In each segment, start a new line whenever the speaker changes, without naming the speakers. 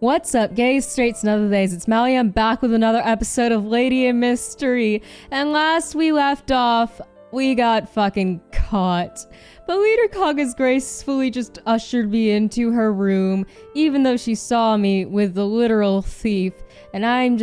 What's up, gays, straights, and other days? It's Mally. I'm back with another episode of Lady in Mystery. And last we left off, we got fucking caught. But Leader Kong has gracefully just ushered me into her room, even though she saw me with the literal thief. And I'm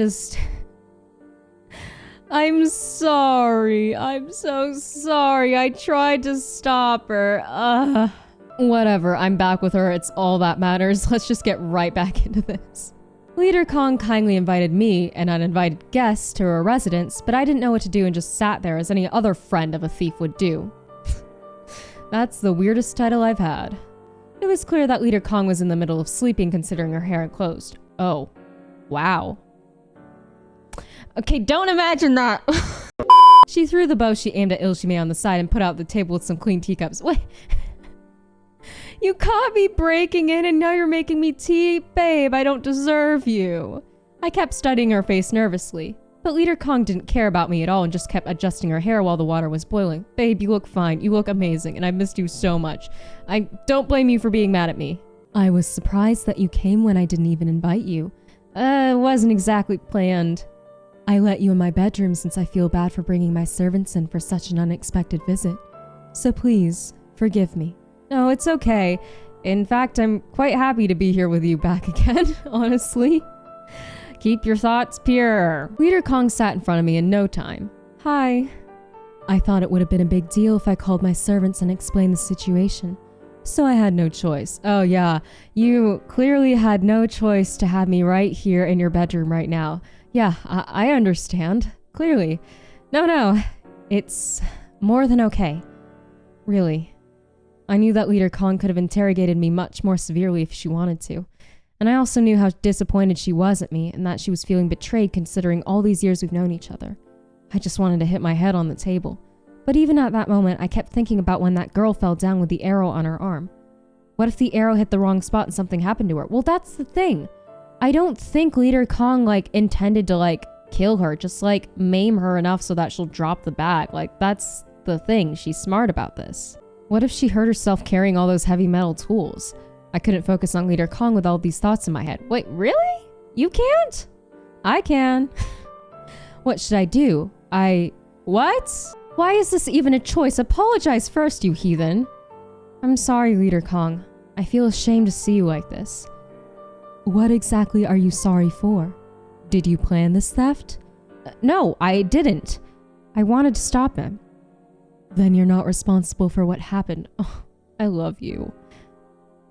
sorry. I'm so sorry. I tried to stop her. Whatever, I'm back with her, it's all that matters. Let's just get right back into this. Leader Kong kindly invited me, an uninvited guest, to her residence, but I didn't know what to do and just sat there as any other friend of a thief would do. That's the weirdest title I've had. It was clear that Leader Kong was in the middle of sleeping considering her hair unclosed. Oh. Wow. Okay, don't imagine that! She threw the bow she aimed at Ilshime on the side and put out the table with some clean teacups. Wait. You caught me breaking in and now you're making me tea? Babe, I don't deserve you. I kept studying her face nervously, but Leader Kong didn't care about me at all and just kept adjusting her hair while the water was boiling. Babe, you look fine. You look amazing and I missed you so much. I don't blame you for being mad at me. I was surprised that you came when I didn't even invite you. It wasn't exactly planned. I let you in my bedroom since I feel bad for bringing my servants in for such an unexpected visit. So please, forgive me. No, it's okay. In fact, I'm quite happy to be here with you back again, honestly. Keep your thoughts pure. Leader Kong sat in front of me in no time. Hi. I thought it would have been a big deal if I called my servants and explained the situation. So I had no choice. Oh yeah, you clearly had no choice to have me right here in your bedroom right now. Yeah, I understand. Clearly. No, it's more than okay. Really. I knew that Leader Kong could have interrogated me much more severely if she wanted to. And I also knew how disappointed she was at me and that she was feeling betrayed considering all these years we've known each other. I just wanted to hit my head on the table. But even at that moment, I kept thinking about when that girl fell down with the arrow on her arm. What if the arrow hit the wrong spot and something happened to her? Well, that's the thing. I don't think Leader Kong, intended to, kill her. Just, maim her enough so that she'll drop the bag. That's the thing. She's smart about this. What if she hurt herself carrying all those heavy metal tools? I couldn't focus on Leader Kong with all these thoughts in my head. Wait, really? You can't? I can. What should I do? What? Why is this even a choice? Apologize first, you heathen. I'm sorry, Leader Kong. I feel ashamed to see you like this. What exactly are you sorry for? Did you plan this theft? No, I didn't. I wanted to stop him. Then you're not responsible for what happened. Oh, I love you.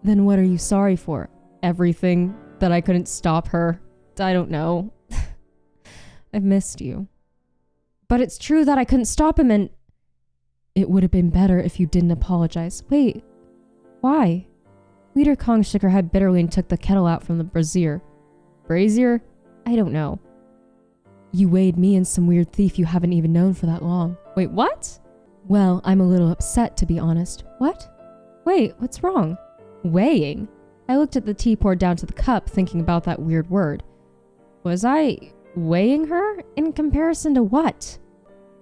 Then what are you sorry for? Everything? That I couldn't stop her? I don't know. I've missed you. But it's true that I couldn't stop him and... It would have been better if you didn't apologize. Wait, why? Leader Kong shook her head bitterly and took the kettle out from the brazier. Brazier? I don't know. You weighed me and some weird thief you haven't even known for that long. Wait, what? Well, I'm a little upset, to be honest. What? Wait, what's wrong? Weighing? I looked at the tea poured down to the cup, thinking about that weird word. Was I weighing her? In comparison to what?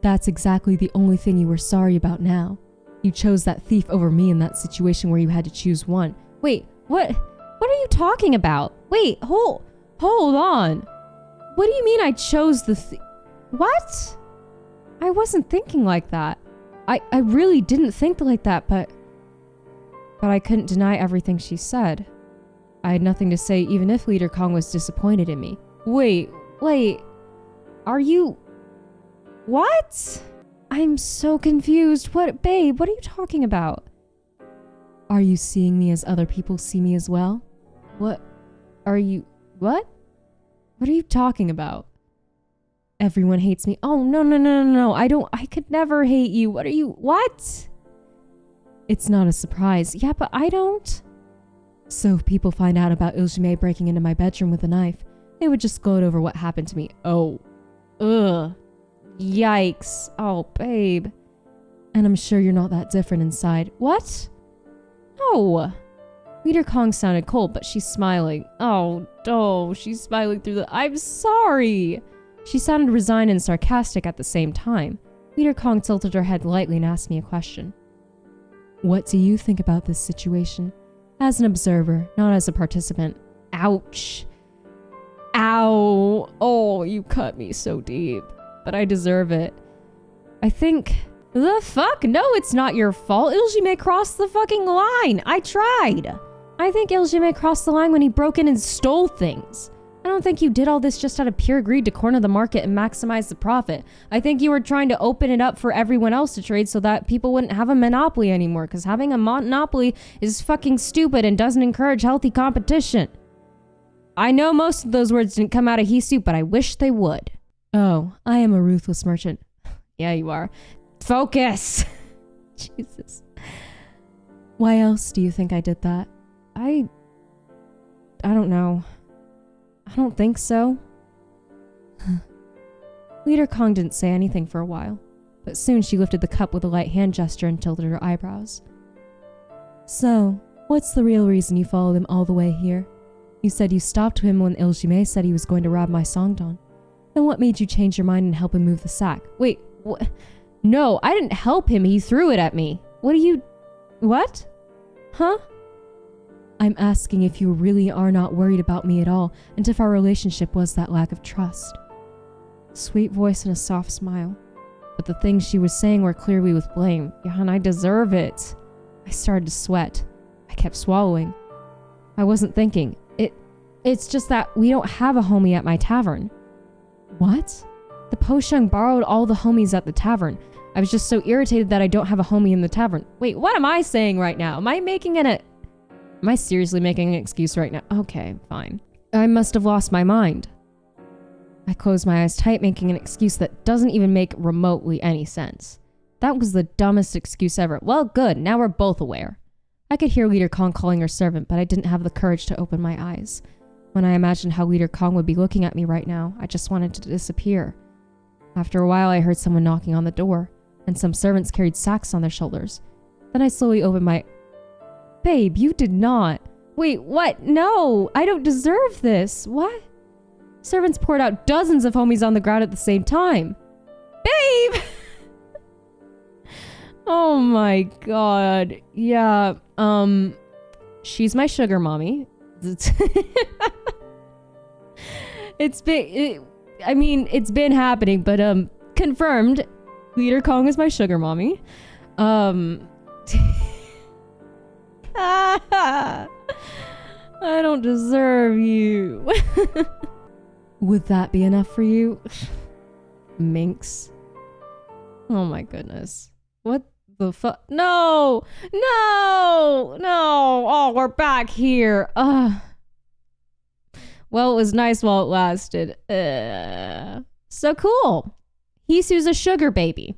That's exactly the only thing you were sorry about now. You chose that thief over me in that situation where you had to choose one. Wait, what are you talking about? Wait, hold on. What do you mean I chose the What? I wasn't thinking like that. I really didn't think like that, but I couldn't deny everything she said. I had nothing to say even if Leader Kong was disappointed in me. Wait, are you... What? I'm so confused. Babe, what are you talking about? Are you seeing me as other people see me as well? What are you talking about? Everyone hates me. Oh, no. I could never hate you. What? It's not a surprise. Yeah, but I don't. So if people find out about Ilshime breaking into my bedroom with a knife, they would just gloat over what happened to me. Oh. Ugh. Yikes. Oh, babe. And I'm sure you're not that different inside. What? No. Leader Kong sounded cold, but she's smiling. Oh, she's smiling through the... I'm sorry. She sounded resigned and sarcastic at the same time. Leader Kong tilted her head lightly and asked me a question. What do you think about this situation? As an observer, not as a participant. Ouch. Ow. Oh, you cut me so deep. But I deserve it. I think... The fuck? No, it's not your fault. Ilgime crossed the fucking line. I tried. I think Ilgime crossed the line when he broke in and stole things. I don't think you did all this just out of pure greed to corner the market and maximize the profit. I think you were trying to open it up for everyone else to trade so that people wouldn't have a monopoly anymore, because having a monopoly is fucking stupid and doesn't encourage healthy competition. I know most of those words didn't come out of Hisu, but I wish they would. Oh, I am a ruthless merchant. Yeah, you are. Focus! Jesus. Why else do you think I did that? I don't know. I don't think so. Leader Kong didn't say anything for a while, but soon she lifted the cup with a light hand gesture and tilted her eyebrows. So, what's the real reason you followed him all the way here? You said you stopped him when Ilgime said he was going to rob my Songdon. Then what made you change your mind and help him move the sack? Wait, what? No, I didn't help him. He threw it at me. What? Huh? I'm asking if you really are not worried about me at all, and if our relationship was that lack of trust. Sweet voice and a soft smile. But the things she was saying were clearly with blame. Yeah, and I deserve it. I started to sweat. I kept swallowing. I wasn't thinking. It's just that we don't have a homie at my tavern. What? The Poshung borrowed all the homies at the tavern. I was just so irritated that I don't have a homie in the tavern. Wait, what am I saying right now? Am I seriously making an excuse right now? Okay, fine. I must have lost my mind. I closed my eyes tight, making an excuse that doesn't even make remotely any sense. That was the dumbest excuse ever. Well, good. Now we're both aware. I could hear Leader Kong calling her servant, but I didn't have the courage to open my eyes. When I imagined how Leader Kong would be looking at me right now, I just wanted to disappear. After a while, I heard someone knocking on the door, and some servants carried sacks on their shoulders. Then I slowly opened my... Babe, you did not. Wait, what? No, I don't deserve this. What? Servants poured out dozens of homies on the ground at the same time. Babe! Oh my god. Yeah, she's my sugar mommy. It's been happening, but confirmed. Leader Kong is my sugar mommy. I don't deserve you. Would that be enough for you? Minx. Oh my goodness. What the fuck? No! No! No! Oh, we're back here. Well, it was nice while it lasted. So cool. Hisu's a sugar baby.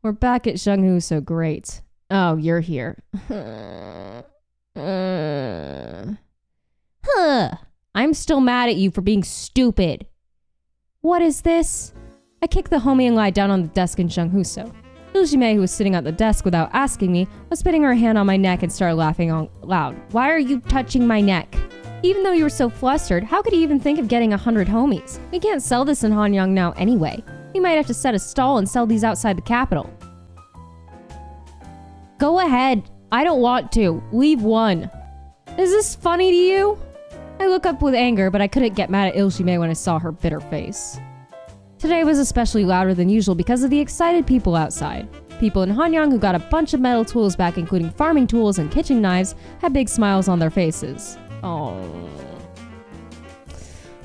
We're back at Zhenghu, so great. Oh, you're here. I'm still mad at you for being stupid. What is this? I kicked the homie and lied down on the desk in Zhenghuso. Ilgime, who was sitting at the desk without asking me, was putting her hand on my neck and started laughing out loud. Why are you touching my neck? Even though you were so flustered, how could you even think of getting 100 homies? We can't sell this in Hanyang now anyway. We might have to set a stall and sell these outside the capital. Go ahead. I don't want to. Leave one. Is this funny to you? I look up with anger, but I couldn't get mad at Ilgime when I saw her bitter face. Today was especially louder than usual because of the excited people outside. People in Hanyang who got a bunch of metal tools back, including farming tools and kitchen knives, had big smiles on their faces. Oh,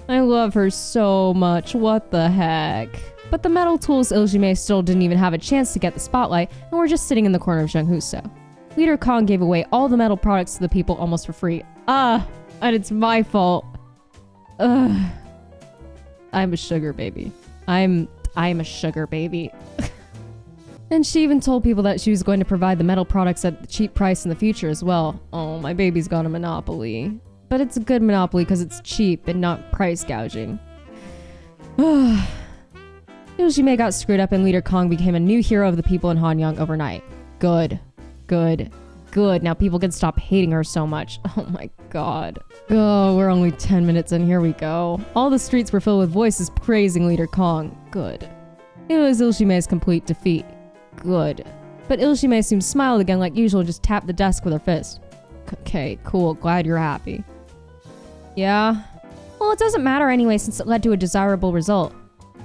I love her so much. What the heck? But the metal tools Ilgime still didn't even have a chance to get the spotlight and were just sitting in the corner of Zhenghuso. Leader Kong gave away all the metal products to the people almost for free. And it's my fault. I'm a sugar baby. I'm a sugar baby. And she even told people that she was going to provide the metal products at a cheap price in the future as well. Oh, my baby's got a monopoly. But it's a good monopoly because it's cheap and not price gouging. Ilgime got screwed up and Leader Kong became a new hero of the people in Hanyang overnight. Good. Good. Good. Now people can stop hating her so much. Oh my god. Oh, we're only 10 minutes in. Here we go. All the streets were filled with voices praising Leader Kong. Good. It was Ilgime's complete defeat. Good. But Ilgime soon smiled again like usual and just tapped the desk with her fist. Okay, cool. Glad you're happy. Yeah? Well, it doesn't matter anyway since it led to a desirable result.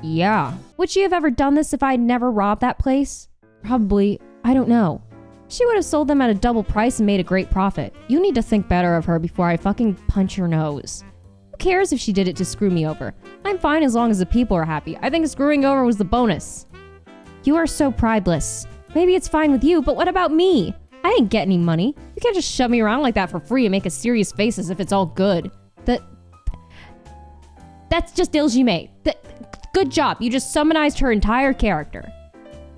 Yeah. Would she have ever done this if I had never robbed that place? Probably. I don't know. She would have sold them at a double price and made a great profit. You need to think better of her before I fucking punch your nose. Who cares if she did it to screw me over? I'm fine as long as the people are happy. I think screwing over was the bonus. You are so prideless. Maybe it's fine with you, but what about me? I didn't get any money. You can't just shove me around like that for free and make a serious face as if it's all good. That's just lgbtqgame. Good job. You just summonized her entire character.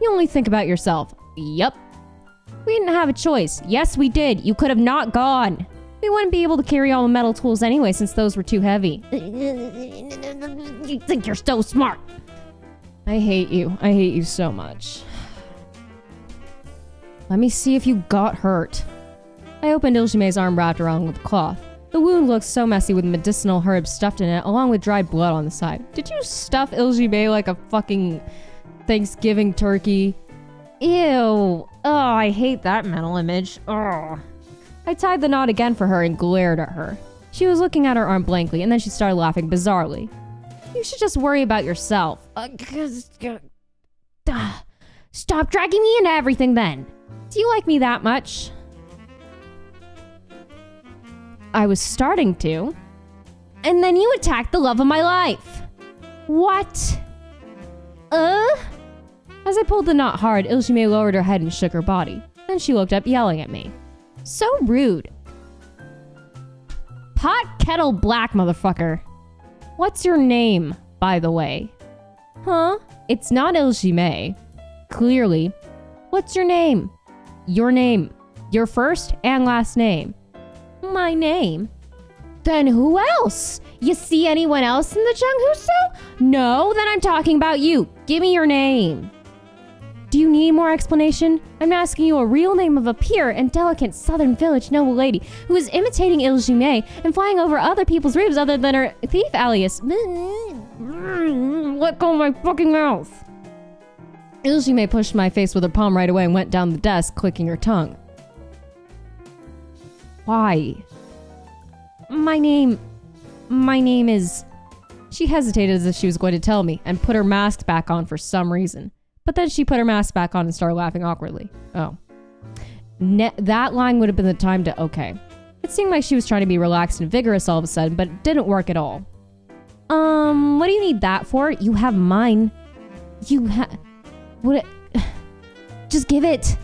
You only think about yourself. Yup. We didn't have a choice. Yes, we did. You could have not gone. We wouldn't be able to carry all the metal tools anyway since those were too heavy. You think you're so smart. I hate you. I hate you so much. Let me see if you got hurt. I opened lgbtqgame's arm wrapped around with a cloth. The wound looked so messy with medicinal herbs stuffed in it, along with dried blood on the side. Did you stuff lgbtqgame like a fucking Thanksgiving turkey? Ew. Oh, I hate that mental image. Ugh. I tied the knot again for her and glared at her. She was looking at her arm blankly, and then she started laughing bizarrely. You should just worry about yourself. Stop dragging me into everything then. Do you like me that much? I was starting to. And then you attacked the love of my life. What? As I pulled the knot hard, lgbtqgame lowered her head and shook her body. Then she looked up, yelling at me. So rude. Pot kettle black, motherfucker. What's your name, by the way? Huh? It's not lgbtqgame. Clearly. What's your name? Your name. Your first and last name. My name? Then who else? You see anyone else in the Junghoso? No, then I'm talking about you. Give me your name. Do you need more explanation? I'm asking you a real name of a pure and delicate southern village noble lady who is imitating lgbtqgame and flying over other people's roofs other than her thief alias. Let go of my fucking mouth. lgbtqgame pushed my face with her palm right away and went down the desk, clicking her tongue. Why? My name is... She hesitated as if she was going to tell me and put her mask back on for some reason. But then she put her mask back on and started laughing awkwardly. Oh. That line would have been the time to... Okay. It seemed like she was trying to be relaxed and vigorous all of a sudden, but it didn't work at all. What do you need that for? You have mine. What? Just give it.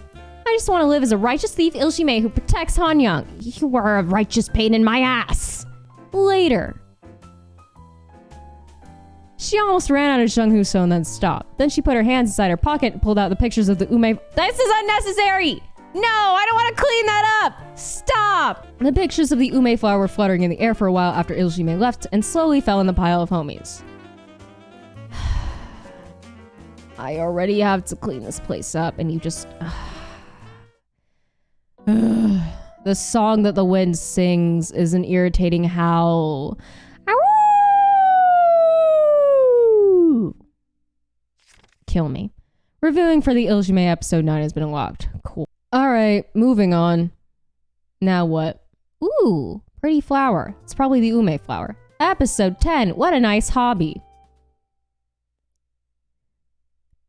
I just want to live as a righteous thief lgbtqgame who protects Hanyang. You are a righteous pain in my ass. Later. She almost ran out of Junghoso and then stopped. Then she put her hands inside her pocket and pulled out the pictures of the ume. This is unnecessary! No, I don't want to clean that up! Stop! The pictures of the ume flower were fluttering in the air for a while after lgbtqgame left and slowly fell in the pile of homies. I already have to clean this place up and you just... The song that the wind sings is an irritating howl. Kill me. Reviewing for the lgbtqgame episode 9 has been unlocked. Cool. Alright, moving on. Now what? Ooh, pretty flower. It's probably the ume flower. Episode 10. What a nice hobby.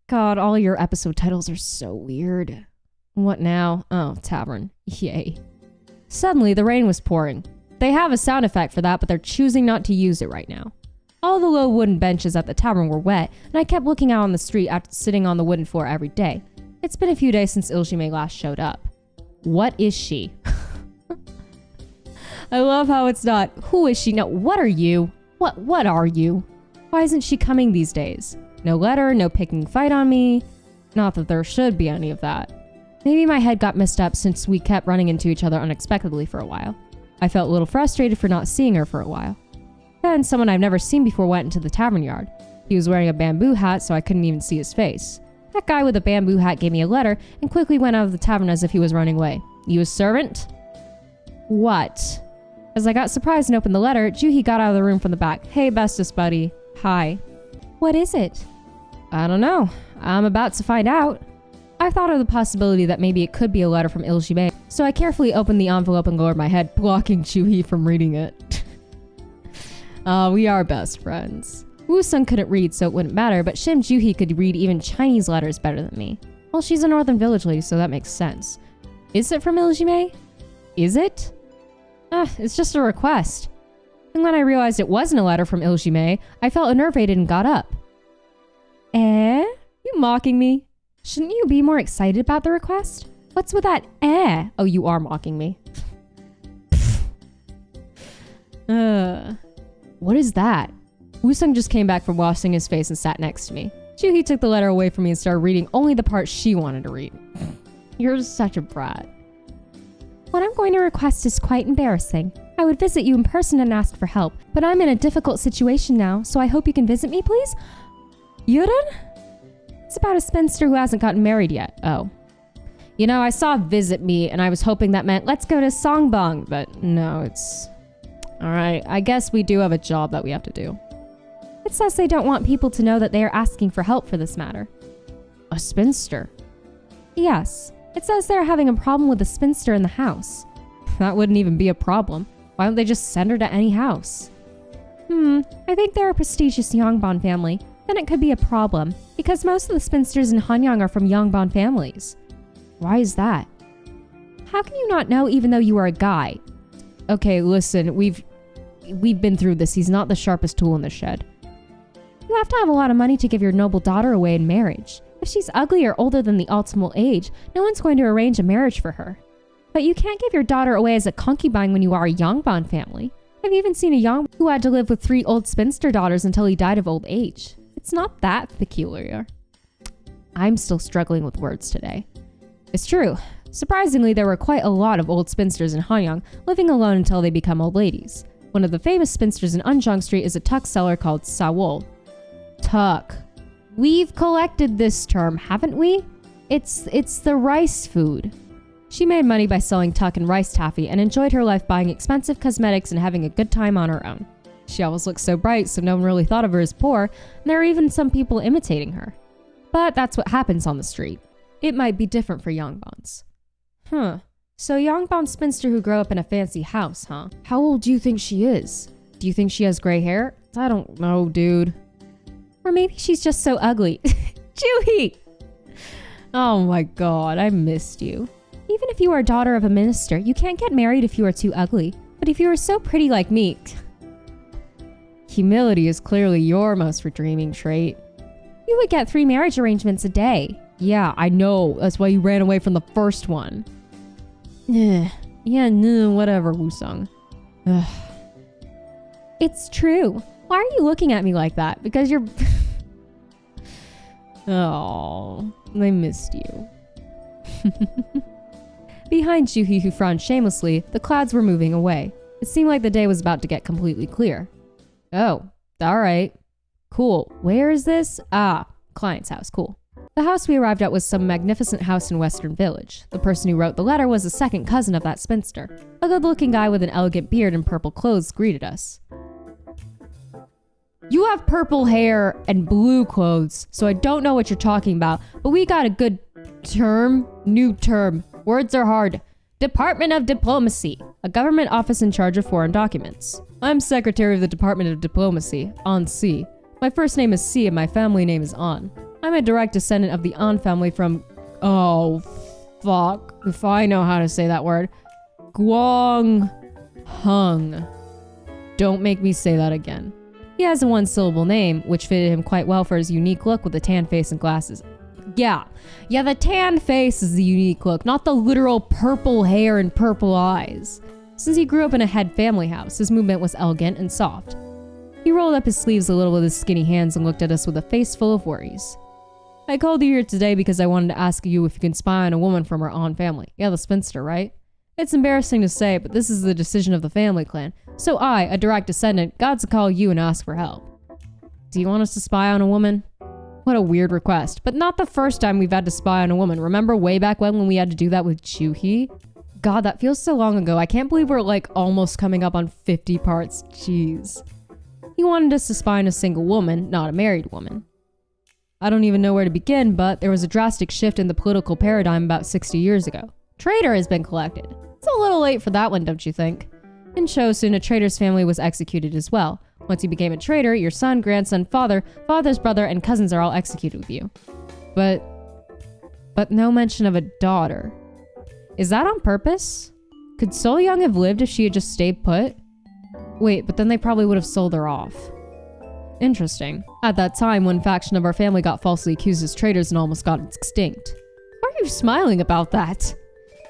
God, all your episode titles are so weird. What now? Oh, tavern. Yay. Suddenly, the rain was pouring. They have a sound effect for that, but they're choosing not to use it right now. All the low wooden benches at the tavern were wet, and I kept looking out on the street after sitting on the wooden floor every day. It's been a few days since lgbtqgame last showed up. What is she? I love how it's not, who is she? No, what are you? What are you? Why isn't she coming these days? No letter, no picking fight on me. Not that there should be any of that. Maybe my head got messed up since we kept running into each other unexpectedly for a while. I felt a little frustrated for not seeing her for a while. Then someone I've never seen before went into the tavern yard. He was wearing a bamboo hat, so I couldn't even see his face. That guy with a bamboo hat gave me a letter and quickly went out of the tavern as if he was running away. You a servant? What? As I got surprised and opened the letter, Juhi got out of the room from the back. Hey, bestest buddy. Hi. What is it? I don't know. I'm about to find out. I thought of the possibility that maybe it could be a letter from lgbtqgame, so I carefully opened the envelope and lowered my head, blocking Juhi from reading it. We are best friends. Woo-sung couldn't read, so it wouldn't matter, but Shim Juhi could read even Chinese letters better than me. Well, she's a Northern Village lady, so that makes sense. Is it from lgbtqgame? Is it? It's just a request. And when I realized it wasn't a letter from lgbtqgame, I felt enervated and got up. You mocking me? Shouldn't you be more excited about the request? What's with that Oh, you are mocking me. What is that? Woo-sung just came back from washing his face and sat next to me. Juhi took the letter away from me and started reading only the part she wanted to read. You're such a brat. What I'm going to request is quite embarrassing. I would visit you in person and ask for help, but I'm in a difficult situation now, so I hope you can visit me, please? Yurun? It's about a spinster who hasn't gotten married yet. Oh. You know, I saw visit me and I was hoping that meant let's go to Songbong, but no, it's... Alright, I guess we do have a job that we have to do. It says they don't want people to know that they are asking for help for this matter. A spinster? Yes. It says they're having a problem with a spinster in the house. That wouldn't even be a problem. Why don't they just send her to any house? I think they're a prestigious Yongbon family. Then it could be a problem, because most of the spinsters in Hanyang are from Yongbon families. Why is that? How can you not know even though you are a guy? Okay, listen, we've been through this. He's not the sharpest tool in the shed. You have to have a lot of money to give your noble daughter away in marriage. If she's ugly or older than the optimal age, no one's going to arrange a marriage for her. But you can't give your daughter away as a concubine when you are a Yongbon family. I've even seen a Yongbon who had to live with 3 old spinster daughters until he died of old age. It's not that peculiar. I'm still struggling with words today. It's true. Surprisingly, there were quite a lot of old spinsters in Hanyang living alone until they become old ladies. One of the famous spinsters in Unjong Street is a tuck seller called Seoul. Tuck. We've collected this term, haven't we? It's the rice food. She made money by selling tuck and rice taffy and enjoyed her life buying expensive cosmetics and having a good time on her own. She always looked so bright, so no one really thought of her as poor, and there were even some people imitating her. But that's what happens on the street. It might be different for Yongbons. So Yongbon spinster who grew up in a fancy house, huh? How old do you think she is? Do you think she has gray hair? I don't know, dude. Or maybe she's just so ugly. Juhi! Oh my god, I missed you. Even if you are a daughter of a minister, you can't get married if you are too ugly. But if you are so pretty like me... Humility is clearly your most redeeming trait. You would get 3 marriage arrangements a day. Yeah, I know. That's why you ran away from the first one. Yeah, no, whatever, Woo-sung. It's true. Why are you looking at me like that? Because you're... Oh, I missed you. Behind Juhi, who frowned shamelessly, the clouds were moving away. It seemed like the day was about to get completely clear. Oh, alright. Cool. Where is this? Client's house. Cool. The house we arrived at was some magnificent house in Western Village. The person who wrote the letter was a second cousin of that spinster. A good-looking guy with an elegant beard and purple clothes greeted us. You have purple hair and blue clothes, so I don't know what you're talking about, but we got a good new term. Words are hard. Department of Diplomacy, a government office in charge of foreign documents. I'm secretary of the Department of Diplomacy, An Si. My first name is Si and my family name is An. I'm a direct descendant of the An family from... Oh, fuck. If I know how to say that word. Guang Hung. Don't make me say that again. He has a one-syllable name, which fitted him quite well for his unique look with a tan face and glasses. Yeah, the tan face is the unique look, not the literal purple hair and purple eyes. Since he grew up in a head family house, his movement was elegant and soft. He rolled up his sleeves a little with his skinny hands and looked at us with a face full of worries. I called you here today because I wanted to ask you if you can spy on a woman from our An family. Yeah, the spinster, right? It's embarrassing to say, but this is the decision of the family clan. So I, a direct descendant, got to call you and ask for help. Do you want us to spy on a woman? What a weird request, but not the first time we've had to spy on a woman. Remember way back when we had to do that with Juhi? God, that feels so long ago. I can't believe we're like almost coming up on 50 parts. Jeez. He wanted us to spy on a single woman, not a married woman. I don't even know where to begin, but there was a drastic shift in the political paradigm about 60 years ago. Traitor has been collected. It's a little late for that one, don't you think? In Chosun, a traitor's family was executed as well. Once you became a traitor, your son, grandson, father, father's brother, and cousins are all executed with you. But no mention of a daughter. Is that on purpose? Could Seoul Young have lived if she had just stayed put? Wait, but then they probably would have sold her off. Interesting. At that time, one faction of our family got falsely accused as traitors and almost got extinct. Why are you smiling about that?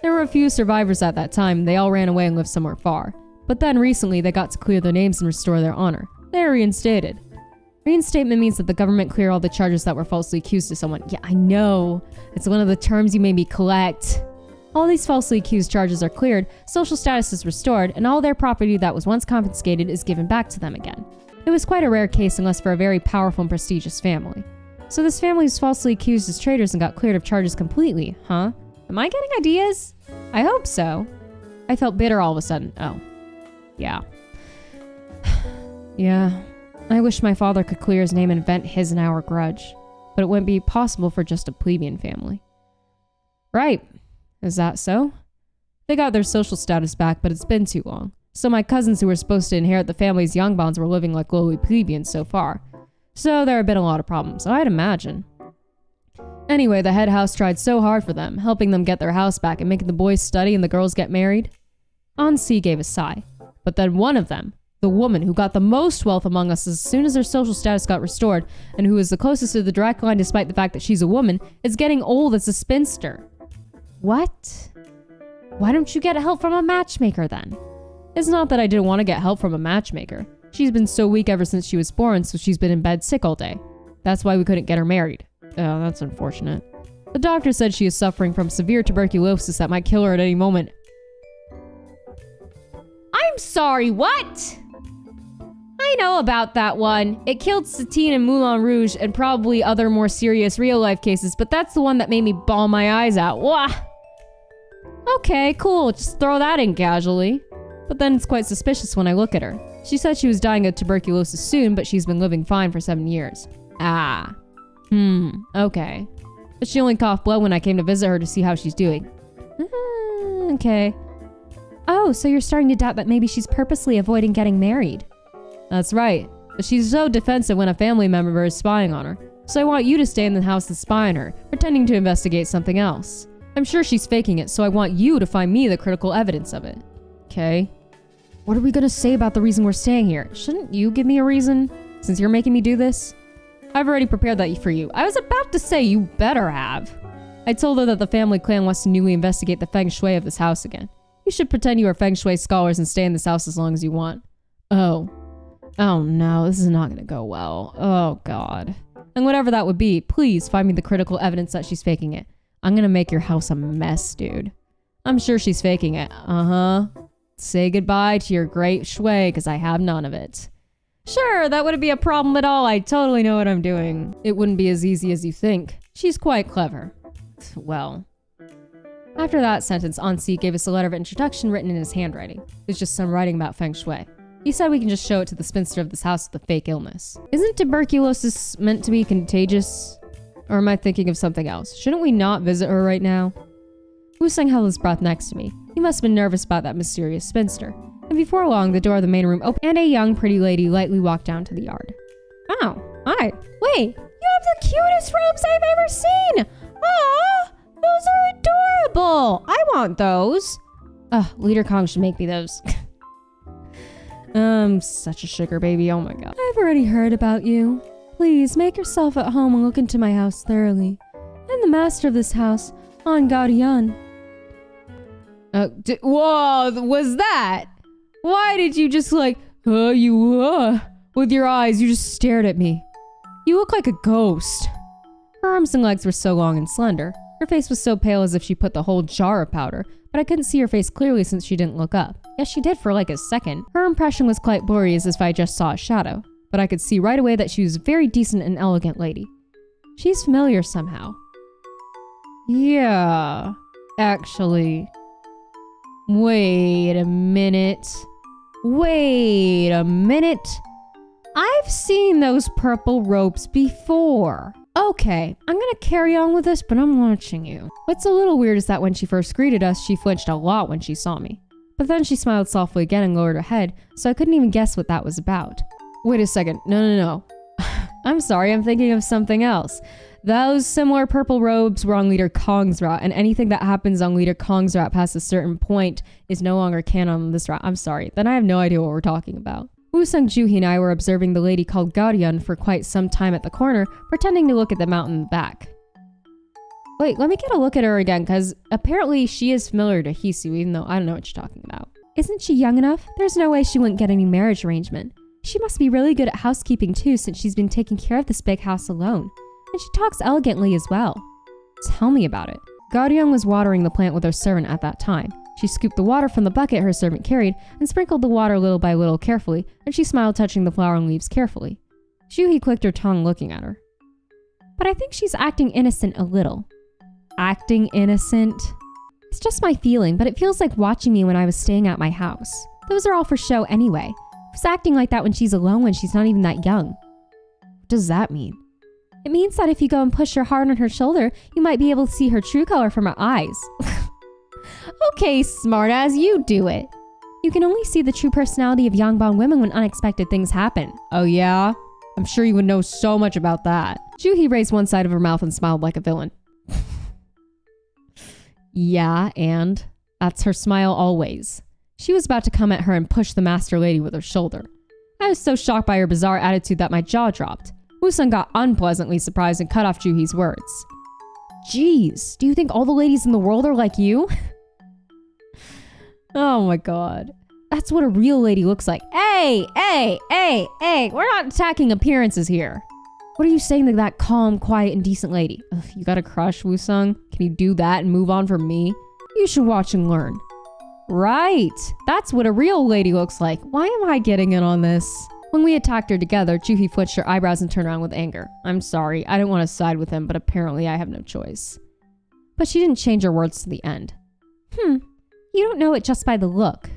There were a few survivors at that time. They all ran away and lived somewhere far. But then recently, they got to clear their names and restore their honor. They are reinstated. Reinstatement means that the government clear all the charges that were falsely accused to someone. Yeah, I know. It's one of the terms you made me collect. All these falsely accused charges are cleared, social status is restored, and all their property that was once confiscated is given back to them again. It was quite a rare case unless for a very powerful and prestigious family. So this family was falsely accused as traitors and got cleared of charges completely, huh? Am I getting ideas? I hope so. I felt bitter all of a sudden. Oh. Yeah. Yeah. I wish my father could clear his name and vent his and our grudge. But it wouldn't be possible for just a plebeian family. Right. Is that so? They got their social status back, but it's been too long. So my cousins who were supposed to inherit the family's young bonds were living like lowly plebeians so far. So there have been a lot of problems, I'd imagine. Anyway, the head house tried so hard for them, helping them get their house back and making the boys study and the girls get married. Ansi gave a sigh. But then one of them, the woman who got the most wealth among us as soon as her social status got restored, and who is the closest to the direct line despite the fact that she's a woman, is getting old as a spinster. What? Why don't you get help from a matchmaker then? It's not that I didn't want to get help from a matchmaker. She's been so weak ever since she was born, so she's been in bed sick all day. That's why we couldn't get her married. Oh, that's unfortunate. The doctor said she is suffering from severe tuberculosis that might kill her at any moment. I'm sorry, what? I know about that one. It killed Satine and Moulin Rouge and probably other more serious real-life cases, but that's the one that made me bawl my eyes out. Wah! Okay, cool. Just throw that in casually. But then it's quite suspicious when I look at her. She said she was dying of tuberculosis soon, but she's been living fine for 7 years. Ah. Okay. But she only coughed blood when I came to visit her to see how she's doing. Okay. Oh, so you're starting to doubt that maybe she's purposely avoiding getting married. That's right. But she's so defensive when a family member is spying on her. So I want you to stay in the house and spy on her, pretending to investigate something else. I'm sure she's faking it, so I want you to find me the critical evidence of it. Okay. What are we gonna say about the reason we're staying here? Shouldn't you give me a reason, since you're making me do this? I've already prepared that for you. I was about to say you better have. I told her that the family clan wants to newly investigate the feng shui of this house again. You should pretend you are feng shui scholars and stay in this house as long as you want. Oh. Oh no, this is not gonna go well. Oh god. And whatever that would be, please find me the critical evidence that she's faking it. I'm gonna make your house a mess, dude. I'm sure she's faking it. Uh-huh. Say goodbye to your great shui, because I have none of it. Sure, that wouldn't be a problem at all. I totally know what I'm doing. It wouldn't be as easy as you think. She's quite clever. Well. After that sentence, Ansi gave us a letter of introduction written in his handwriting. It was just some writing about feng shui. He said we can just show it to the spinster of this house with a fake illness. Isn't tuberculosis meant to be contagious? Or am I thinking of something else? Shouldn't we not visit her right now? Woo-Sung held his breath next to me. He must have been nervous about that mysterious spinster. And before long, the door of the main room opened and a young, pretty lady lightly walked down to the yard. Oh, hi. Wait, you have the cutest robes I've ever seen! Aw, those are adorable! I want those. Leader Kong should make me those. Such a sugar baby, oh my god. I've already heard about you. Please, make yourself at home and look into my house thoroughly. I'm the master of this house, An Garian. Whoa, was that? Why did you just with your eyes, you just stared at me. You look like a ghost. Her arms and legs were so long and slender. Her face was so pale as if she put the whole jar of powder, but I couldn't see her face clearly since she didn't look up. Yes, she did for like a second. Her impression was quite blurry as if I just saw a shadow, but I could see right away that she was a very decent and elegant lady. She's familiar somehow. Yeah, actually. Wait a minute. I've seen those purple ropes before. Okay, I'm gonna carry on with this, but I'm watching you. What's a little weird is that when she first greeted us, she flinched a lot when she saw me. But then she smiled softly again and lowered her head, so I couldn't even guess what that was about. Wait a second. No. I'm sorry, I'm thinking of something else. Those similar purple robes were on Leader Kong's route, and anything that happens on Leader Kong's route past a certain point is no longer canon on this route. I'm sorry. Then I have no idea what we're talking about. Woo-sung, Juhi, and I were observing the lady called Garyun for quite some time at the corner, pretending to look at the mountain in the back. Wait, let me get a look at her again, because apparently she is familiar to Hisu, even though I don't know what you're talking about. Isn't she young enough? There's no way she wouldn't get any marriage arrangement. She must be really good at housekeeping too, since she's been taking care of this big house alone. And she talks elegantly as well. Tell me about it. Garyun was watering the plant with her servant at that time. She scooped the water from the bucket her servant carried and sprinkled the water little by little carefully, and she smiled, touching the flowering leaves carefully. Juhi clicked her tongue looking at her. But I think she's acting innocent a little. Acting innocent? It's just my feeling, but it feels like watching me when I was staying at my house. Those are all for show anyway. Who's acting like that when she's alone when she's not even that young? What does that mean? It means that if you go and push her hard on her shoulder, you might be able to see her true color from her eyes. Okay, smartass, you do it. You can only see the true personality of Yongbon women when unexpected things happen. Oh yeah? I'm sure you would know so much about that. Juhi raised one side of her mouth and smiled like a villain. Yeah, and? That's her smile always. She was about to come at her and push the master lady with her shoulder. I was so shocked by her bizarre attitude that my jaw dropped. Woo-sung got unpleasantly surprised and cut off Juhi's words. Jeez, do you think all the ladies in the world are like you? Oh my god. That's what a real lady looks like. Hey, we're not attacking appearances here. What are you saying to that calm, quiet, and decent lady? Ugh, you got a crush, Woo-sung? Can you do that and move on from me? You should watch and learn. Right, that's what a real lady looks like. Why am I getting in on this? When we attacked her together, Juhi twitched her eyebrows and turned around with anger. I'm sorry, I didn't want to side with him, but apparently I have no choice. But she didn't change her words to the end. You don't know it just by the look.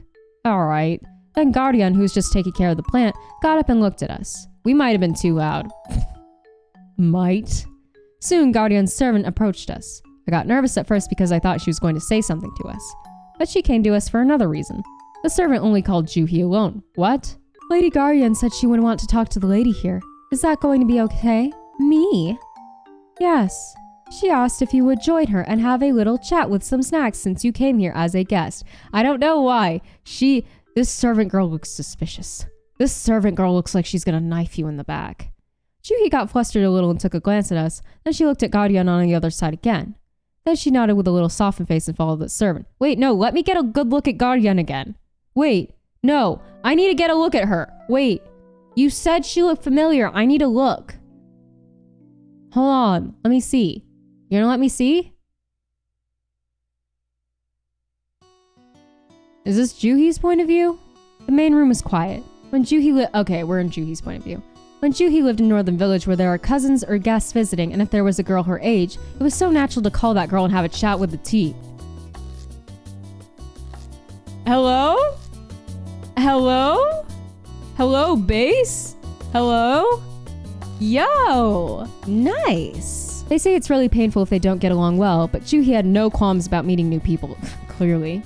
Alright. Then Guardian, who was just taking care of the plant, got up and looked at us. We might have been too loud. Might. Soon, Guardian's servant approached us. I got nervous at first because I thought she was going to say something to us. But she came to us for another reason. The servant only called Juhi alone. What? Lady Guardian said she would want to talk to the lady here. Is that going to be okay? Me? Yes. She asked if you would join her and have a little chat with some snacks since you came here as a guest. I don't know why. This servant girl looks suspicious. This servant girl looks like she's gonna knife you in the back. Juhi got flustered a little and took a glance at us. Then she looked at Guardian on the other side again. Then she nodded with a little softened face and followed the servant. Wait, no, let me get a good look at Guardian again. Wait, no, I need to get a look at her. Wait, you said she looked familiar. I need a look. Hold on, let me see. You're gonna let me see? Is this Juhi's point of view? The main room is quiet. Okay, we're in Juhi's point of view. When Juhi lived in Northern Village where there are cousins or guests visiting, and if there was a girl her age, it was so natural to call that girl and have a chat with the tea. Hello? Hello? Hello, base? Hello? Yo! Nice! They say it's really painful if they don't get along well, but Juhi had no qualms about meeting new people, clearly.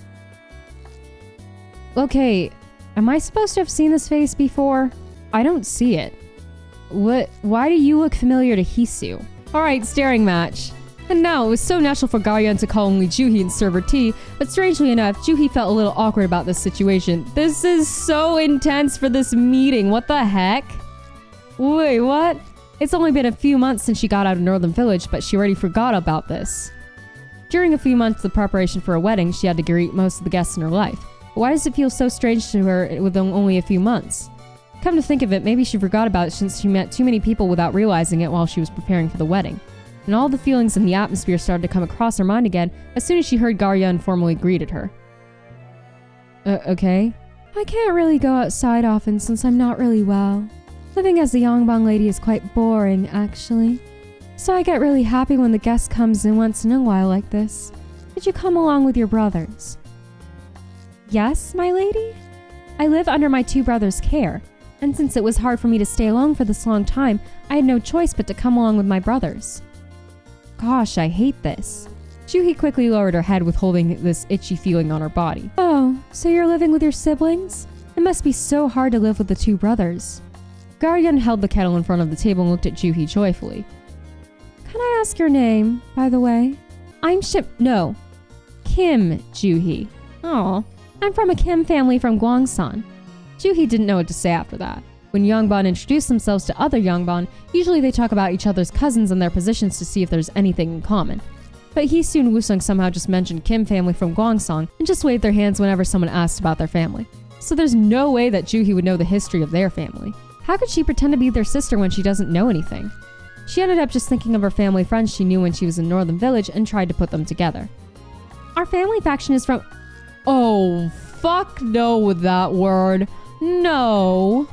Okay, am I supposed to have seen this face before? I don't see it. Why do you look familiar to Hisu? Alright, staring match. And now, it was so natural for Garyan to call only Juhi and serve her tea, but strangely enough, Juhi felt a little awkward about this situation. This is so intense for this meeting, what the heck? Wait, what? It's only been a few months since she got out of Northern Village, but she already forgot about this. During a few months of preparation for a wedding, she had to greet most of the guests in her life. But why does it feel so strange to her with only a few months? Come to think of it, maybe she forgot about it since she met too many people without realizing it while she was preparing for the wedding. And all the feelings in the atmosphere started to come across her mind again as soon as she heard Garyan formally greeted her. Okay? I can't really go outside often since I'm not really well. Living as a Yongbang lady is quite boring, actually. So I get really happy when the guest comes in once in a while like this. Did you come along with your brothers? Yes, my lady? I live under my two brothers' care. And since it was hard for me to stay alone for this long time, I had no choice but to come along with my brothers. Gosh, I hate this. Juhi quickly lowered her head, withholding this itchy feeling on her body. Oh, so you're living with your siblings? It must be so hard to live with the two brothers. Guardian held the kettle in front of the table and looked at Juhi joyfully. Can I ask your name, by the way? I'm Kim Juhi. Aw, I'm from a Kim family from Gwangshan. Juhi didn't know what to say after that. When Yongbon introduce themselves to other Yongbon, usually they talk about each other's cousins and their positions to see if there's anything in common. But Hisu and Wusung somehow just mentioned Kim family from Gwangshan and just waved their hands whenever someone asked about their family. So there's no way that Juhi would know the history of their family. How could she pretend to be their sister when she doesn't know anything? She ended up just thinking of her family friends she knew when she was in Northern Village and tried to put them together. Our family faction is from... Oh, fuck no with that word. No,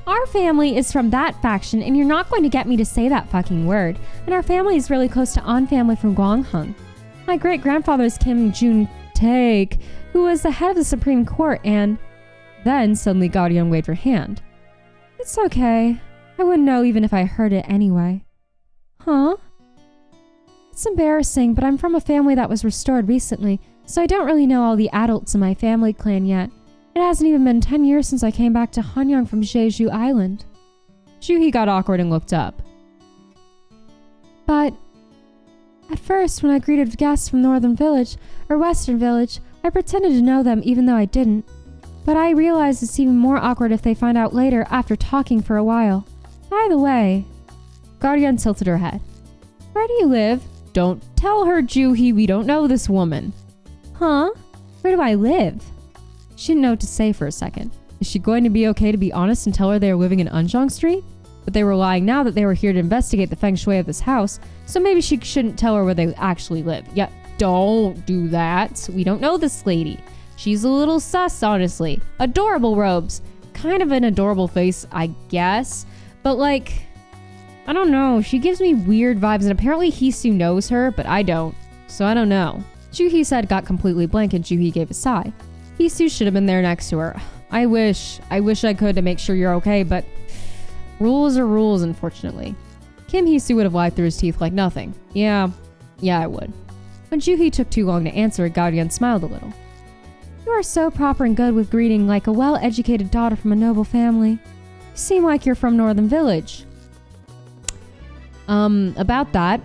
our family is from that faction and you're not going to get me to say that fucking word. And our family is really close to An family from Gwanghung. My great-grandfather is Kim Jun-taek, who was the head of the Supreme Court and... Then suddenly Guardian waved her hand. It's okay. I wouldn't know even if I heard it anyway. Huh? It's embarrassing, but I'm from a family that was restored recently, so I don't really know all the adults in my family clan yet. It hasn't even been 10 years since I came back to Hanyang from Jeju Island. Juhi got awkward and looked up. But at first, when I greeted guests from Northern Village or Western Village, I pretended to know them even though I didn't. But I realized it's even more awkward if they find out later after talking for a while. By the way, Guardian tilted her head. Where do you live? Don't tell her, Juhi, we don't know this woman. Huh? Where do I live? She didn't know what to say for a second. Is she going to be okay to be honest and tell her they are living in Anjong Street? But they were lying now that they were here to investigate the feng shui of this house, so maybe she shouldn't tell her where they actually live. Yeah, don't do that. We don't know this lady. She's a little sus, honestly. Adorable robes. Kind of an adorable face, I guess. But like, I don't know. She gives me weird vibes, and apparently Hisu knows her, but I don't. So I don't know. Juhi's head got completely blank, and Juhi gave a sigh. Hisu should have been there next to her. I wish I could to make sure you're okay, but rules are rules, unfortunately. Kim Hisu would have lied through his teeth like nothing. Yeah, I would. When Juhi took too long to answer, Guardian smiled a little. You are so proper and good with greeting like a well-educated daughter from a noble family. You seem like you're from Northern Village. About that.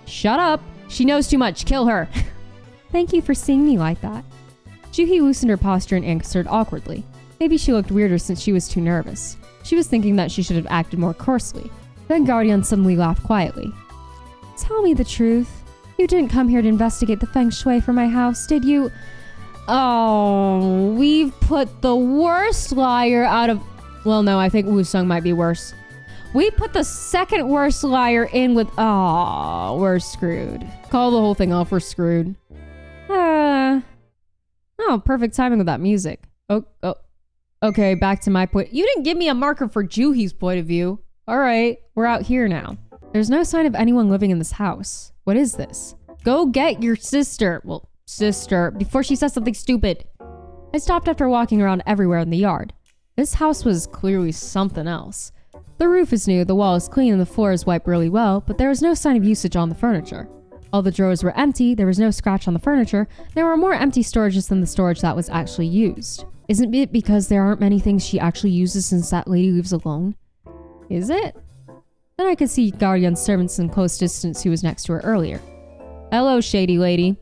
Shut up. She knows too much. Kill her. Thank you for seeing me like that. Juhi loosened her posture and answered awkwardly. Maybe she looked weirder since she was too nervous. She was thinking that she should have acted more coarsely. Then Guardian suddenly laughed quietly. Tell me the truth. You didn't come here to investigate the feng shui for my house, did you? Oh, we've put the worst liar out of... Well, no, I think Wusung might be worse. We put the second worst liar in with... Oh, we're screwed. Call the whole thing off, we're screwed. Oh, perfect timing with that music. Oh, okay, back to my point. You didn't give me a marker for Juhi's point of view. All right, we're out here now. There's no sign of anyone living in this house. What is this? Go get your sister. Well, sister, before she says something stupid. I stopped after walking around everywhere in the yard. This house was clearly something else. The roof is new, the wall is clean, and the floor is wiped really well, but there was no sign of usage on the furniture. All the drawers were empty, there was no scratch on the furniture, there were more empty storages than the storage that was actually used. Isn't it because there aren't many things she actually uses since that lady leaves alone? Is it? Then I could see Guardian's servants in close distance who was next to her earlier. Hello, shady lady.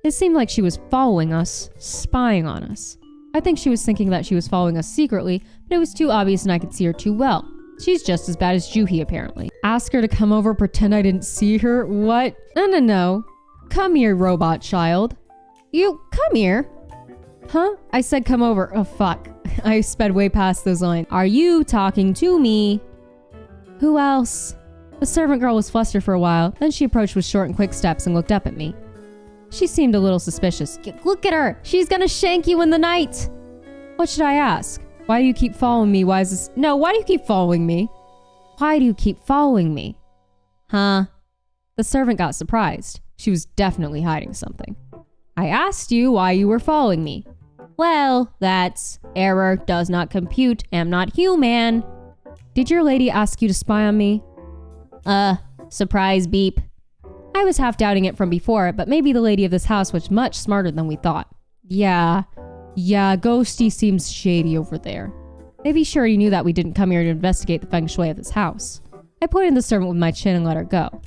It seemed like she was following us, spying on us. I think she was thinking that she was following us secretly, but it was too obvious and I could see her too well. She's just as bad as Juhi, apparently. Ask her to come over, pretend I didn't see her? What? No. Come here, robot child. You, come here. Huh? I said come over. Oh, fuck. I sped way past those lines. Are you talking to me? Who else? The servant girl was flustered for a while, then she approached with short and quick steps and looked up at me. She seemed a little suspicious. Look at her! She's gonna shank you in the night! What should I ask? Why do you keep following me? Why is this... No, why do you keep following me? Why do you keep following me? Huh? The servant got surprised. She was definitely hiding something. I asked you why you were following me. Well, that's... Error does not compute. Am not human. Did your lady ask you to spy on me? Surprise beep. I was half doubting it from before, but maybe the lady of this house was much smarter than we thought. Yeah, Ghosty seems shady over there. Maybe she already knew that we didn't come here to investigate the feng shui of this house. I pointed at the servant with my chin and let her go.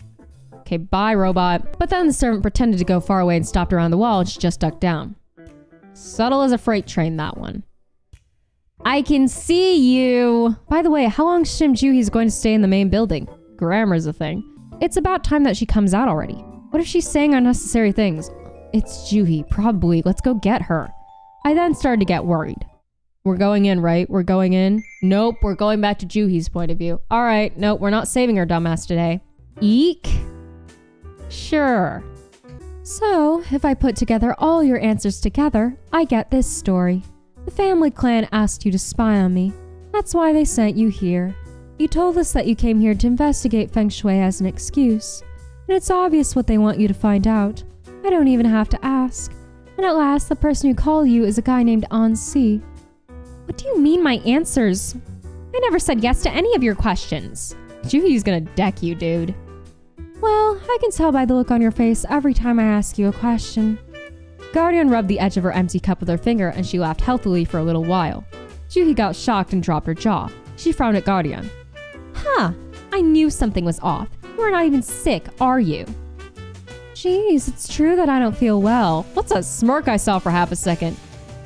Okay, bye, robot. But then the servant pretended to go far away and stopped around the wall and she just ducked down. Subtle as a freight train, that one. I can see you. By the way, how long Shim Juhi's going to stay in the main building? Grammar's a thing. It's about time that she comes out already. What if she's saying unnecessary things? It's Juhi, probably. Let's go get her. I then started to get worried. We're going in, right? We're going in? Nope, we're going back to Juhi's point of view. All right, nope, we're not saving her dumbass today. Eek? Sure. So, if I put together all your answers together, I get this story. The family clan asked you to spy on me. That's why they sent you here. You told us that you came here to investigate feng shui as an excuse. And it's obvious what they want you to find out. I don't even have to ask. And at last, the person who called you is a guy named An-si. What do you mean my answers? I never said yes to any of your questions. Juhi's gonna deck you, dude. Well, I can tell by the look on your face every time I ask you a question. Guardian rubbed the edge of her empty cup with her finger and she laughed healthily for a little while. Juhi got shocked and dropped her jaw. She frowned at Guardian. Huh, I knew something was off. You're not even sick, are you? Jeez, it's true that I don't feel well. What's that smirk I saw for half a second?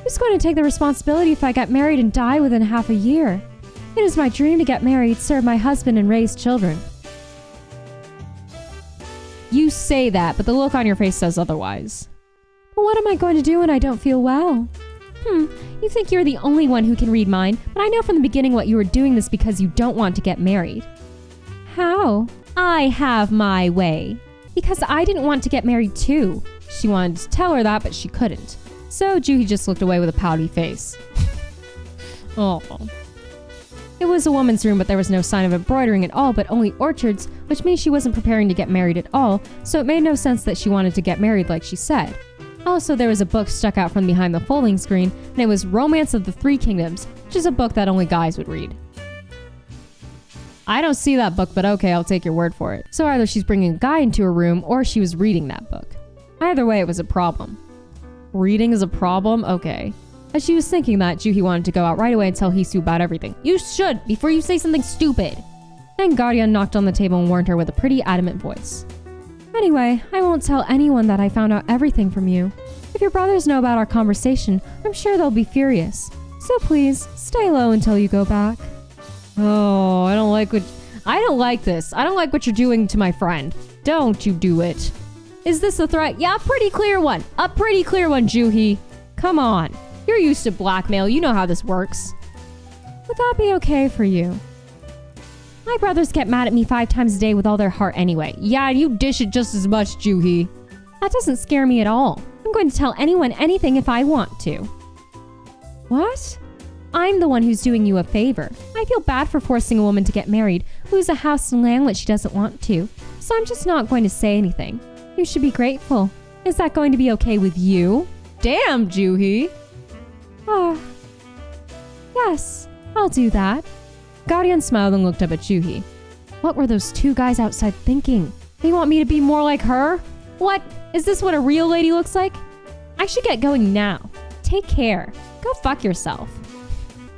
Who's going to take the responsibility if I get married and die within half a year? It is my dream to get married, serve my husband, and raise children. You say that, but the look on your face says otherwise. But what am I going to do when I don't feel well? You think you're the only one who can read mine, but I know from the beginning what you were doing this because you don't want to get married. How? I have my way. Because I didn't want to get married too. She wanted to tell her that, but she couldn't. So Juhi just looked away with a pouty face. Oh. It was a woman's room, but there was no sign of embroidering at all, but only orchards, which means she wasn't preparing to get married at all, so it made no sense that she wanted to get married like she said. Also, there was a book stuck out from behind the folding screen, and it was Romance of the Three Kingdoms, which is a book that only guys would read. I don't see that book, but okay, I'll take your word for it. So either she's bringing a guy into her room, or she was reading that book. Either way, it was a problem. Reading is a problem? Okay. As she was thinking that, Juhi wanted to go out right away and tell Hisu about everything. You should, before you say something stupid. Then Guardian knocked on the table and warned her with a pretty adamant voice. Anyway, I won't tell anyone that I found out everything from you. If your brothers know about our conversation, I'm sure they'll be furious. So please, stay low until you go back. Oh, I don't like this. I don't like what you're doing to my friend. Don't you do it. Is this a threat? Yeah, a pretty clear one. A pretty clear one, Juhi. Come on. You're used to blackmail. You know how this works. Would that be okay for you? My brothers get mad at me 5 times a day with all their heart anyway. Yeah, you dish it just as much, Juhi. That doesn't scare me at all. I'm going to tell anyone anything if I want to. What? I'm the one who's doing you a favor. I feel bad for forcing a woman to get married, lose a house and land when she doesn't want to. So I'm just not going to say anything. You should be grateful. Is that going to be okay with you? Damn, Juhi. Yes, I'll do that. Guardian smiled and looked up at Juhi. What were those 2 guys outside thinking? They want me to be more like her? What? Is this what a real lady looks like? I should get going now. Take care. Go fuck yourself.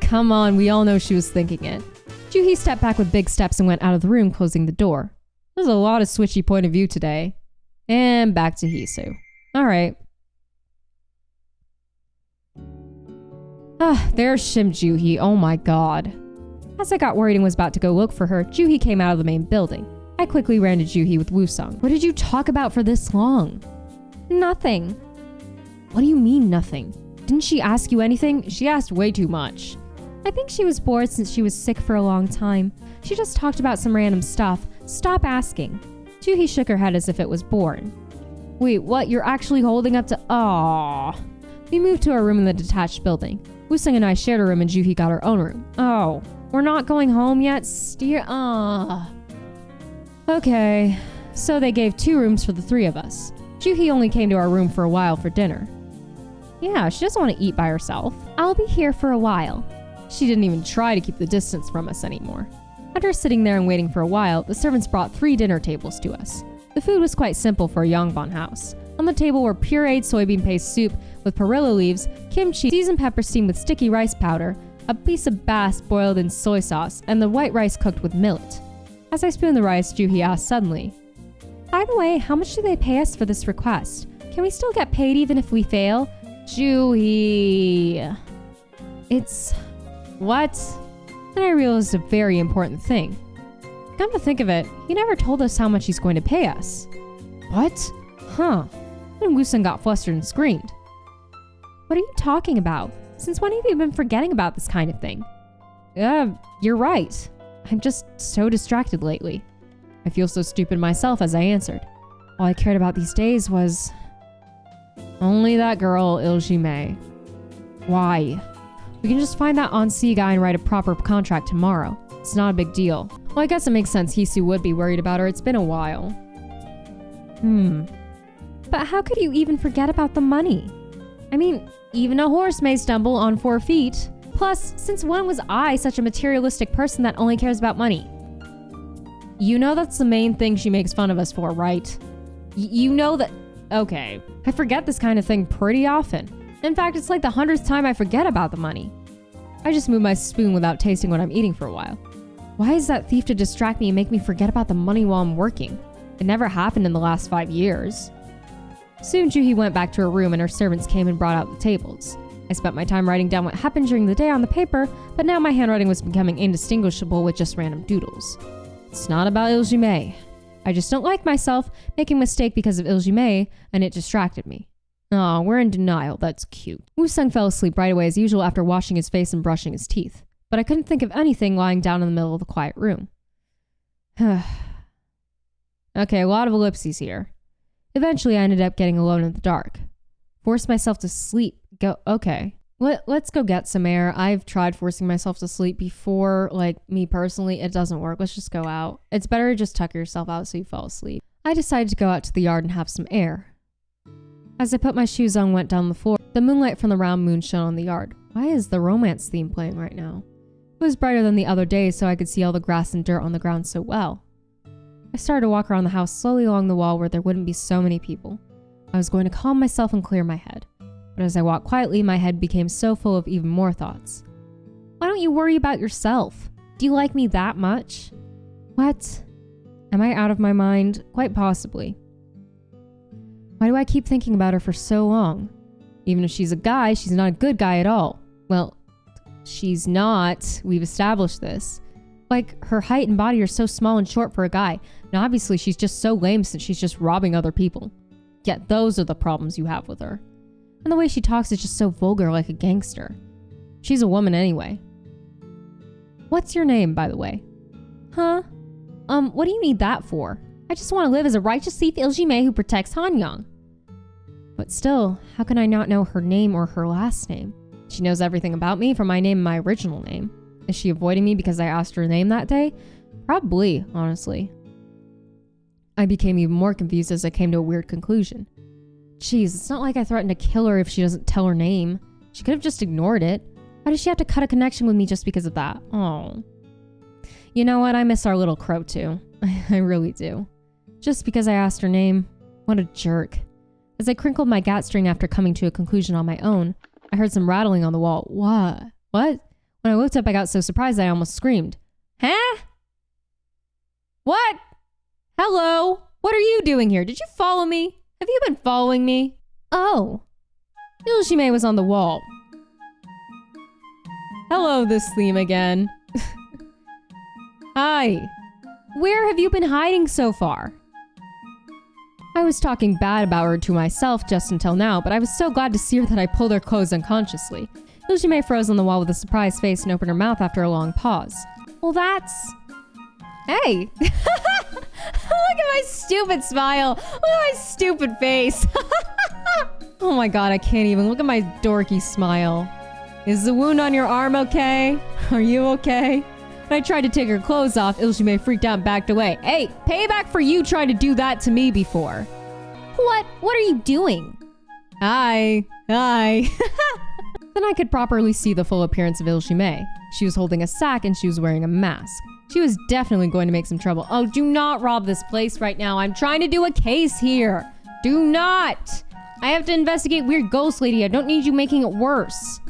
Come on, we all know she was thinking it. Juhi stepped back with big steps and went out of the room, closing the door. There's a lot of switchy point of view today. And back to Hisu. Alright. There's Shim Juhi. Oh my god. As I got worried and was about to go look for her, Juhi came out of the main building. I quickly ran to Juhi with Wusong. What did you talk about for this long? Nothing. What do you mean nothing? Didn't she ask you anything? She asked way too much. I think she was bored since she was sick for a long time. She just talked about some random stuff. Stop asking. Juhi shook her head as if it was bored. Wait, what? You're actually holding up to... Aww. We moved to our room in the detached building. Wusong and I shared a room and Juhi got her own room. Oh, we're not going home yet? Okay, so they gave 2 rooms for the 3 of us. Juhi only came to our room for a while for dinner. Yeah, she doesn't want to eat by herself. I'll be here for a while. She didn't even try to keep the distance from us anymore. After sitting there and waiting for a while, the servants brought 3 dinner tables to us. The food was quite simple for a Yongbon house. On the table were pureed soybean paste soup with perilla leaves, kimchi, seasoned pepper steamed with sticky rice powder, a piece of bass boiled in soy sauce, and the white rice cooked with millet. As I spooned the rice, Juhi asked suddenly, "By the way, how much do they pay us for this request? Can we still get paid even if we fail?" Juhi... It's... What? Then I realized a very important thing. Come to think of it, he never told us how much he's going to pay us. What? Huh. Then Woo-sung got flustered and screamed. What are you talking about? Since when have you been forgetting about this kind of thing? You're right. I'm just so distracted lately. I feel so stupid myself as I answered. All I cared about these days was... only that girl, lgbtqgame. Why? We can just find that on-sea guy and write a proper contract tomorrow. It's not a big deal. Well, I guess it makes sense Hisu would be worried about her. It's been a while. But how could you even forget about the money? I mean, even a horse may stumble on 4 feet. Plus, since when was I such a materialistic person that only cares about money? You know that's the main thing she makes fun of us for, right? You know that... Okay, I forget this kind of thing pretty often. In fact, it's like the 100th time I forget about the money. I just move my spoon without tasting what I'm eating for a while. Why is that thief to distract me and make me forget about the money while I'm working? It never happened in the last 5 years. Soon Juhi went back to her room and her servants came and brought out the tables. I spent my time writing down what happened during the day on the paper, but now my handwriting was becoming indistinguishable with just random doodles. It's not about lgbtqgame. I just don't like myself making a mistake because of lgbtqgame, and it distracted me. Aw, we're in denial. That's cute. Woo-sung fell asleep right away as usual after washing his face and brushing his teeth. But I couldn't think of anything lying down in the middle of the quiet room. Okay, a lot of ellipses here. Eventually, I ended up getting alone in the dark. Forced myself to sleep. Okay. Let's go get some air. I've tried forcing myself to sleep before, like me personally. It doesn't work. Let's just go out. It's better to just tuck yourself out so you fall asleep. I decided to go out to the yard and have some air. As I put my shoes on and went down the floor, the moonlight from the round moon shone on the yard. Why is the romance theme playing right now? It was brighter than the other days, so I could see all the grass and dirt on the ground so well. I started to walk around the house slowly along the wall where there wouldn't be so many people. I was going to calm myself and clear my head. But as I walked quietly, my head became so full of even more thoughts. Why don't you worry about yourself? Do you like me that much? What? Am I out of my mind? Quite possibly. Why do I keep thinking about her for so long? Even if she's a guy, she's not a good guy at all. Well, she's not. We've established this. Like, her height and body are so small and short for a guy. And obviously she's just so lame since she's just robbing other people. Yet those are the problems you have with her. And the way she talks is just so vulgar, like a gangster. She's a woman anyway. What's your name, by the way? Huh? What do you need that for? I just want to live as a righteous thief lgbtqgame who protects Hanyang. But still, how can I not know her name or her last name? She knows everything about me from my name and my original name. Is she avoiding me because I asked her name that day? Probably, honestly. I became even more confused as I came to a weird conclusion. Jeez, it's not like I threatened to kill her if she doesn't tell her name. She could have just ignored it. Why does she have to cut a connection with me just because of that? Oh. You know what? I miss our little crow too. I really do. Just because I asked her name. What a jerk. As I crinkled my gat string after coming to a conclusion on my own, I heard some rattling on the wall. What? When I looked up, I got so surprised I almost screamed. Huh? What? Hello? What are you doing here? Did you follow me? Have you been following me? Oh. lgbtqgame was on the wall. Hello, this theme again. Hi. Where have you been hiding so far? I was talking bad about her to myself just until now, but I was so glad to see her that I pulled her clothes unconsciously. lgbtqgame froze on the wall with a surprised face and opened her mouth after a long pause. Well, that's... Hey! Look at my stupid smile! Look at my stupid face! Oh my god, I can't even. Look at my dorky smile. Is the wound on your arm okay? Are you okay? When I tried to take her clothes off, lgbtqgame freaked out and backed away. Hey, payback for you trying to do that to me before. What? What are you doing? Hi. Then I could properly see the full appearance of lgbtqgame. She was holding a sack and she was wearing a mask. She was definitely going to make some trouble. Oh, do not rob this place right now. I'm trying to do a case here. Do not. I have to investigate weird ghost lady. I don't need you making it worse.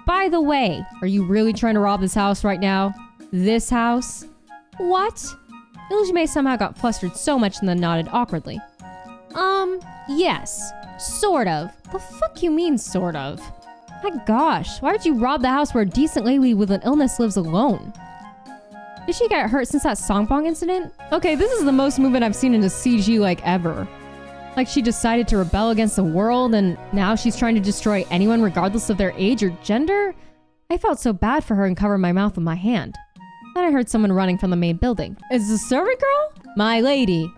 By the way, are you really trying to rob this house right now? This house? What? Illume somehow got flustered so much and then nodded awkwardly. Yes. Sort of. The fuck you mean, sort of? My gosh, why would you rob the house where a decent lady with an illness lives alone? Did she get hurt since that songbong incident? Okay, this is the most movement I've seen in a CG like ever. Like she decided to rebel against the world and now she's trying to destroy anyone regardless of their age or gender? I felt so bad for her and covered my mouth with my hand. Then I heard someone running from the main building. Is the servant girl? My lady,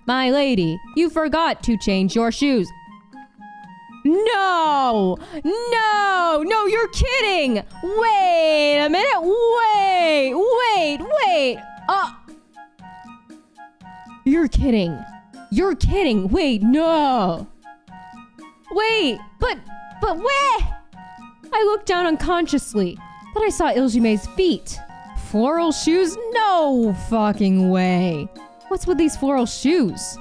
you forgot to change your shoes. No, you're kidding. Wait a minute, wait. You're kidding, wait, no. Wait, but where? I looked down unconsciously. Then I saw Illume's feet. Floral shoes? No fucking way. What's with these floral shoes?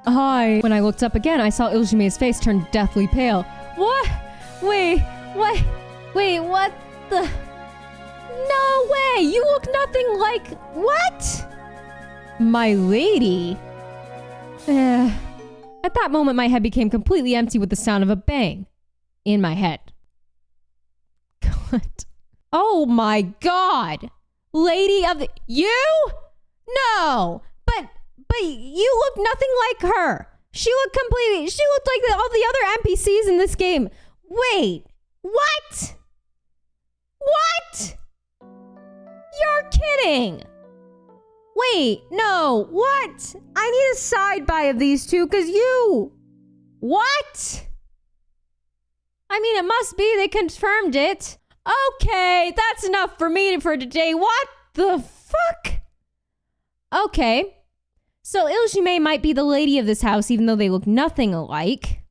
Hi. When I looked up again, I saw Illume's face turn deathly pale. What? Wait, what the? No way! You look nothing like... What? My lady? At that moment, my head became completely empty with the sound of a bang. In my head. God. Oh my god! Lady of the... You? No! But you look nothing like her. She looked like all the other NPCs in this game. Wait, what? What? You're kidding. Wait, no, what? I need a side by of these two because you... What? I mean, it must be. They confirmed it. Okay, that's enough for me for today. What the fuck? Okay. So Illume might be the lady of this house even though they look nothing alike.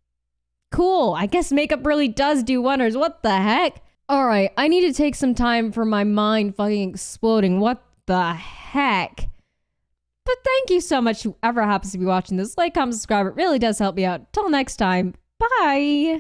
Cool, I guess makeup really does do wonders. What the heck? Alright, I need to take some time for my mind fucking exploding. What the heck? But thank you so much whoever happens to be watching this. Like, comment, subscribe. It really does help me out. Till next time. Bye!